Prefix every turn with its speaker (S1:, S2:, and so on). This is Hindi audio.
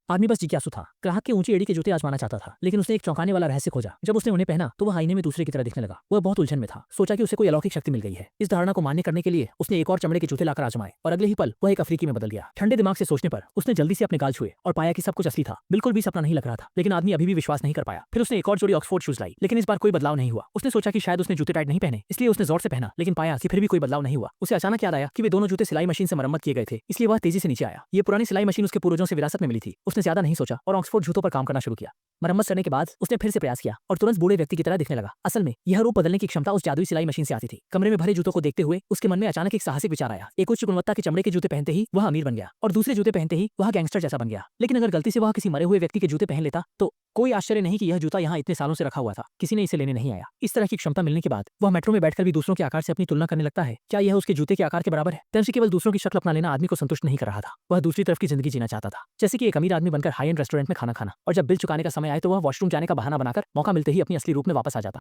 S1: आदमी बस जिज्ञासु था। ग्राहक के ऊंची एड़ी के जूते आजमाना चाहता था, लेकिन उसने एक चौंकाने वाला रहस्य खोजा। जब उसने उन्हें पहना तो वह आईने में दूसरे की तरह दिखने लगा। वह बहुत उलझन में था। सोचा कि उसे कोई अलौकिक शक्ति मिल गई है। इस धारणा को मान्य करने के लिए उसने एक और चमड़े के जूते लाकर आजमाए और अगले ही पल वह एक अफ्रीकी में बदल गया। ठंडे दिमाग से सोचने पर उसने जल्दी से अपने गाल छुए और पाया कि सब कुछ असली था। बिल्कुल भी सपना नहीं लग रहा था, लेकिन आदमी अभी भी विश्वास नहीं कर पाया। फिर उसने एक और जोड़ी ऑक्सफोर्ड शूज लाई, लेकिन इस बार कोई बदलाव नहीं हुआ। उसने सोचा कि शायद उसने जूते टाइट नहीं पहने, इसलिए उसने जोर से पहना, लेकिन पाया कि फिर भी कोई बदलाव नहीं हुआ। उसे अचानक याद आया कि वे दोनों जूते सिलाई मशीन से मरम्मत किए गए थे, इसलिए वह तेजी से नीचे आया। ये पुरानी सिलाई मशीन उसके पूर्वजों से विरासत में मिली थी। उसने ज्यादा नहीं सोचा और ऑक्सफोर्ड जूतों पर काम करना शुरू किया। मरम्मत करने के बाद उसने फिर से प्रयास किया और तुरंत बूढ़े व्यक्ति की तरह दिखने लगा। असल में यह रूप बदलने की क्षमता उस जादुई सिलाई मशीन से आती थी। कमरे में भरे जूतों को देखते हुए उसके मन में अचानक एक साहसिक विचार आया। एक उच्च गुणवत्ता के चमड़े के जूते पहनते ही वह अमीर बन गया और दूसरे जूते पहनते ही वह गैंगस्टर जैसा बन गया। लेकिन अगर गलती से वह किसी मरे हुए व्यक्ति के जूते पहन लेता तो कोई आश्चर्य नहीं कि यह जूता यहाँ इतने सालों से रखा हुआ था, किसी ने इसे लेने नहीं आया। इस तरह की क्षमता मिलने के बाद वह मेट्रो में बैठकर भी दूसरों के आकार से अपनी तुलना करने लगता है। क्या यह उसके जूते के आकार के बराबर है? तंज केवल दूसरों की शक्ल अपना लेना आदमी को संतुष्ट नहीं कर रहा था। वह दूसरी तरफ की जिंदगी जीना चाहता था, जैसे कि एक अमीर आदमी बनकर हाई एंड रेस्टोरेंट में खाना खाना, और जब बिल चुकाने का समय आए तो वह वॉशरूम जाने का बहाना बनाकर मौका मिलते ही अपनी असली रूप में वापस आ जाता।